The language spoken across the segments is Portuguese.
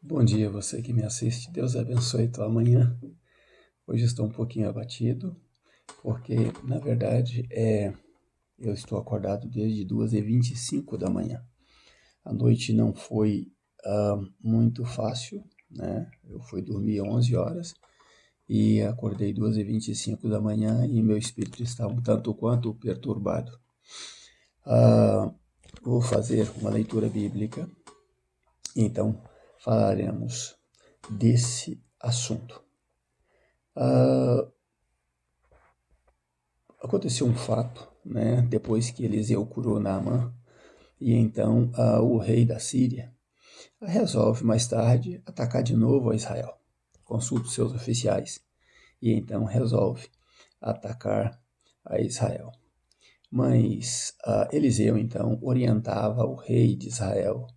Bom dia, você que me assiste. Deus abençoe tua manhã. Hoje estou um pouquinho abatido, porque, na verdade, eu estou acordado desde 2h25 da manhã. A noite não foi muito fácil, né? Eu fui dormir 11 horas e acordei 2h25 da manhã e meu espírito está um tanto quanto perturbado. Vou fazer uma leitura bíblica, então falaremos desse assunto. Aconteceu um fato, né, depois que Eliseu curou Naamã, e então o rei da Síria resolve mais tarde atacar de novo a Israel. Consulta os seus oficiais e então resolve atacar a Israel. Mas Eliseu então orientava o rei de Israel,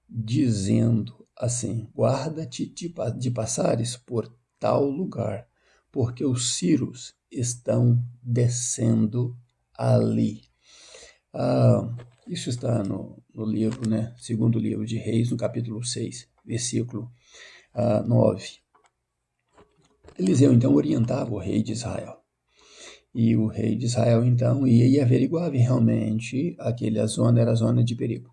dizendo assim: guarda-te de passares por tal lugar, porque os sírios estão descendo ali. Isso está no livro, né? Segundo livro de Reis, no capítulo 6, versículo 9. Eliseu então orientava o rei de Israel. E o rei de Israel então ia e averiguava realmente aquela zona era zona de perigo.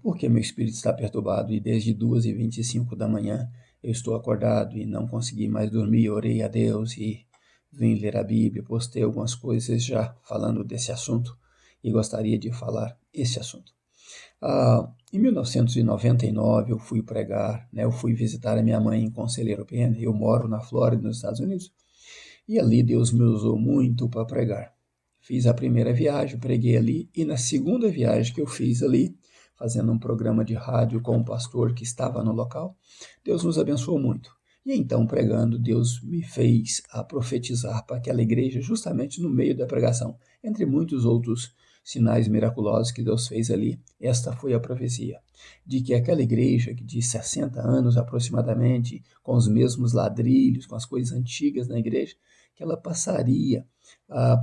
Porque meu espírito está perturbado e desde 2h25 da manhã eu estou acordado e não consegui mais dormir, orei a Deus e vim ler a Bíblia, postei algumas coisas já falando desse assunto e gostaria de falar esse assunto. Em 1999 eu fui pregar, né, eu fui visitar a minha mãe em Conselheiro Pena, eu moro na Flórida, nos Estados Unidos, e ali Deus me usou muito para pregar. Fiz a primeira viagem, preguei ali, e na segunda viagem que eu fiz ali, fazendo um programa de rádio com um pastor que estava no local, Deus nos abençoou muito. E então, pregando, Deus me fez a profetizar para aquela igreja, justamente no meio da pregação, entre muitos outros sinais miraculosos que Deus fez ali, esta foi a profecia, de que aquela igreja de 60 anos aproximadamente, com os mesmos ladrilhos, com as coisas antigas na igreja, que ela passaria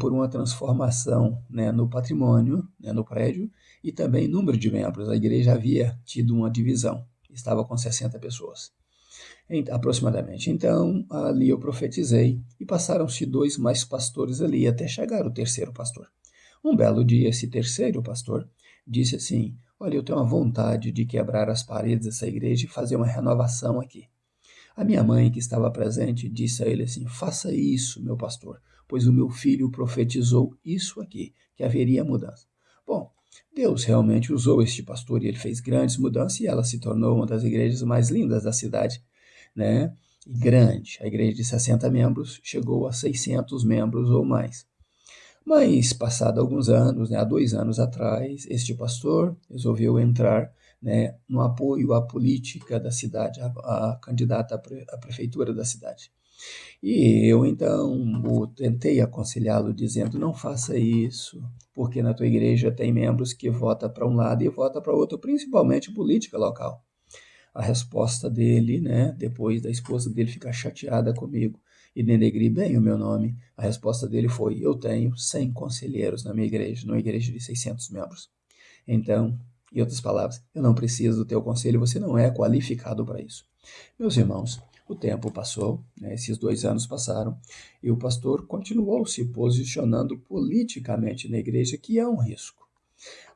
por uma transformação, né, no patrimônio, né, no prédio, e também número de membros. A igreja havia tido uma divisão, estava com 60 pessoas, aproximadamente. Então, ali eu profetizei, e passaram-se 2 mais pastores ali, até chegar o terceiro pastor. Um belo dia, esse terceiro pastor disse assim: olha, eu tenho uma vontade de quebrar as paredes dessa igreja e fazer uma renovação aqui. A minha mãe, que estava presente, disse a ele assim: faça isso, meu pastor, pois o meu filho profetizou isso aqui, que haveria mudança. Bom, Deus realmente usou este pastor e ele fez grandes mudanças e ela se tornou uma das igrejas mais lindas da cidade, né? E grande. A igreja de 60 membros chegou a 600 membros ou mais. Mas, passado alguns anos, né, há 2 anos atrás, este pastor resolveu entrar, né, no apoio à política da cidade, a candidata à prefeitura da cidade. E eu, então, tentei aconselhá-lo, dizendo: não faça isso, porque na tua igreja tem membros que votam para um lado e votam para outro, principalmente política local. A resposta dele, né, depois da esposa dele ficar chateada comigo e denegrir bem o meu nome, a resposta dele foi: eu tenho 100 conselheiros na minha igreja, numa igreja de 600 membros. Então, em outras palavras, eu não preciso do teu conselho, você não é qualificado para isso. Meus irmãos, o tempo passou, né, esses 2 anos passaram, e o pastor continuou se posicionando politicamente na igreja, que é um risco.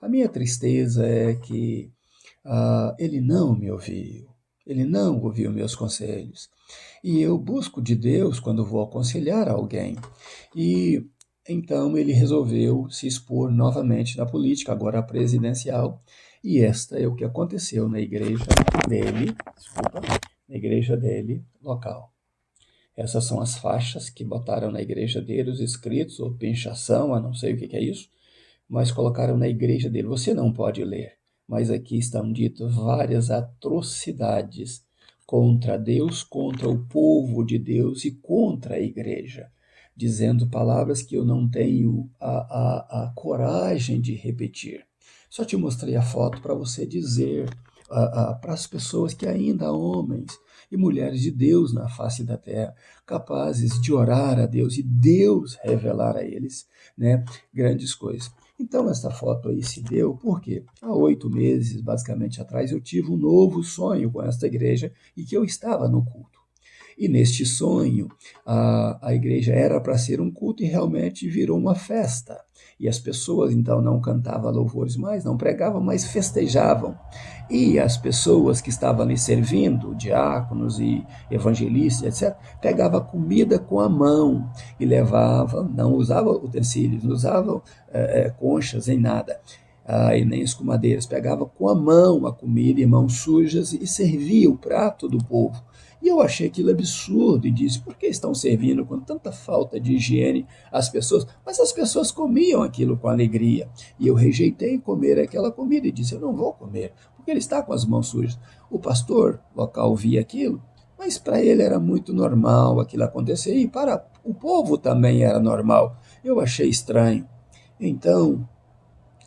A minha tristeza é que ele não me ouviu, ele não ouviu meus conselhos. E eu busco de Deus quando vou aconselhar alguém. E então ele resolveu se expor novamente na política, agora presidencial. E esta é o que aconteceu na igreja dele, desculpa, na igreja dele local. Essas são as faixas que botaram na igreja dele, os escritos, ou pinchação, não sei o que é isso, mas colocaram na igreja dele. Você não pode ler, mas aqui estão ditas várias atrocidades contra Deus, contra o povo de Deus e contra a igreja, dizendo palavras que eu não tenho a coragem de repetir. Só te mostrei a foto para você dizer para as pessoas que ainda há homens e mulheres de Deus na face da terra, capazes de orar a Deus e Deus revelar a eles, né, grandes coisas. Então, essa foto aí se deu porque há 8 meses, basicamente atrás, eu tive um novo sonho com esta igreja e que eu estava no culto. E neste sonho, a igreja era para ser um culto e realmente virou uma festa. E as pessoas então não cantavam louvores mais, não pregavam, mas festejavam. E as pessoas que estavam ali servindo, diáconos e evangelistas, etc., pegavam comida com a mão e levavam, não usavam utensílios, não usavam conchas nem nada. E nem escumadeiras, pegava com a mão a comida em mãos sujas e servia o prato do povo. E eu achei aquilo absurdo e disse, por que estão servindo com tanta falta de higiene as pessoas? Mas as pessoas comiam aquilo com alegria. E eu rejeitei comer aquela comida e disse, eu não vou comer, porque ele está com as mãos sujas. O pastor local via aquilo, mas para ele era muito normal aquilo acontecer e para o povo também era normal. Eu achei estranho. Então,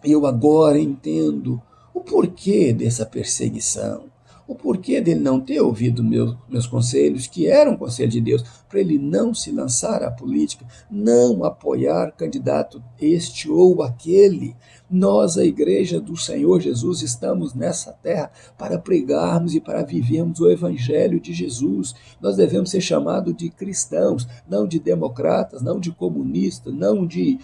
eu agora entendo o porquê dessa perseguição, o porquê dele não ter ouvido meus conselhos, que eram conselho de Deus, para ele não se lançar à política, não apoiar candidato este ou aquele. Nós, a Igreja do Senhor Jesus, estamos nessa terra para pregarmos e para vivermos o Evangelho de Jesus. Nós devemos ser chamados de cristãos, não de democratas, não de comunistas, não de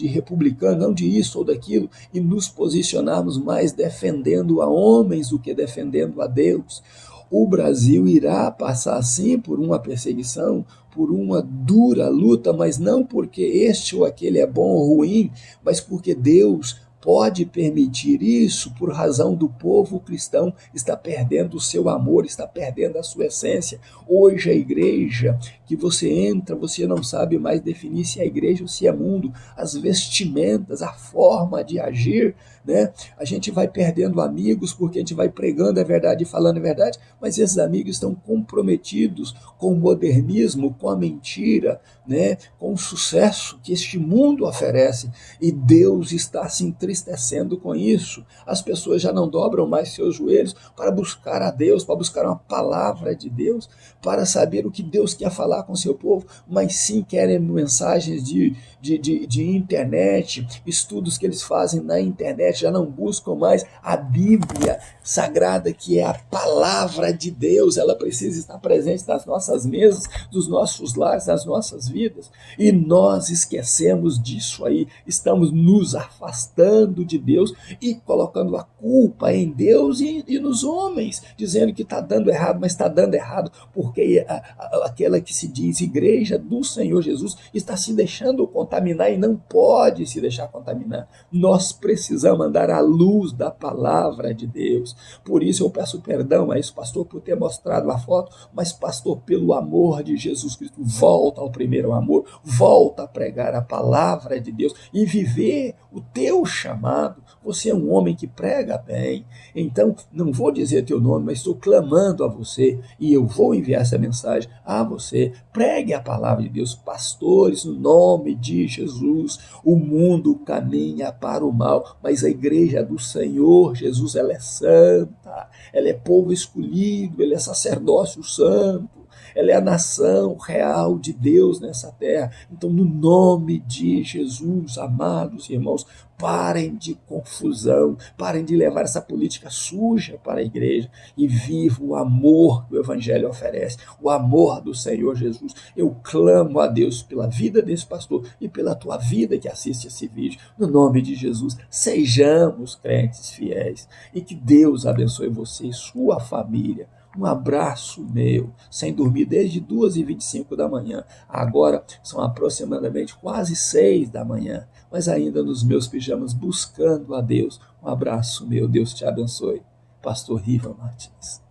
republicanos, não de isso ou daquilo, e nos posicionarmos mais defendendo a homens do que defendendo a Deus. O Brasil irá passar sim por uma perseguição, por uma dura luta, mas não porque este ou aquele é bom ou ruim, mas porque Deus pode permitir isso por razão do povo cristão está perdendo o seu amor, está perdendo a sua essência. Hoje a igreja que você entra, você não sabe mais definir se é igreja ou se é mundo, as vestimentas, a forma de agir, né? A gente vai perdendo amigos porque a gente vai pregando a verdade e falando a verdade, mas esses amigos estão comprometidos com o modernismo, com a mentira, né? Com o sucesso que este mundo oferece, e Deus está se entristecendo com isso. As pessoas já não dobram mais seus joelhos para buscar a Deus, para buscar uma palavra de Deus, para saber o que Deus quer falar com o seu povo, mas sim querem mensagens de internet, estudos que eles fazem na internet, já não buscam mais a Bíblia Sagrada, que é a palavra de Deus. Ela precisa estar presente nas nossas mesas, dos nossos lares, nas nossas vidas, e nós esquecemos disso aí, estamos nos afastando de Deus e colocando a culpa em Deus e nos homens, dizendo que está dando errado, mas está dando errado porque aquela que se diz igreja do Senhor Jesus está se deixando contaminar e não pode se deixar contaminar. Nós precisamos andar à luz da palavra de Deus. Por isso eu peço perdão a esse pastor por ter mostrado a foto, mas pastor, pelo amor de Jesus Cristo, volta ao primeiro amor, volta a pregar a palavra de Deus e viver o teu chamado. Você é um homem que prega bem, então não vou dizer teu nome, mas estou clamando a você e eu vou enviar essa mensagem a você. Pregue a palavra de Deus, pastores, no nome de Jesus. O mundo caminha para o mal, mas a igreja do Senhor Jesus, ela é santa, ela é povo escolhido, ela é sacerdócio santo, ela é a nação real de Deus nessa terra. Então, no nome de Jesus, amados irmãos, parem de confusão, parem de levar essa política suja para a igreja e vivam o amor que o Evangelho oferece, o amor do Senhor Jesus. Eu clamo a Deus pela vida desse pastor e pela tua vida que assiste esse vídeo. No nome de Jesus, sejamos crentes fiéis e que Deus abençoe você e sua família. Um abraço meu, sem dormir desde 2h25 da manhã. Agora são aproximadamente quase 6 da manhã, mas ainda nos meus pijamas buscando a Deus. Um abraço meu, Deus te abençoe. Pastor Riva Martins.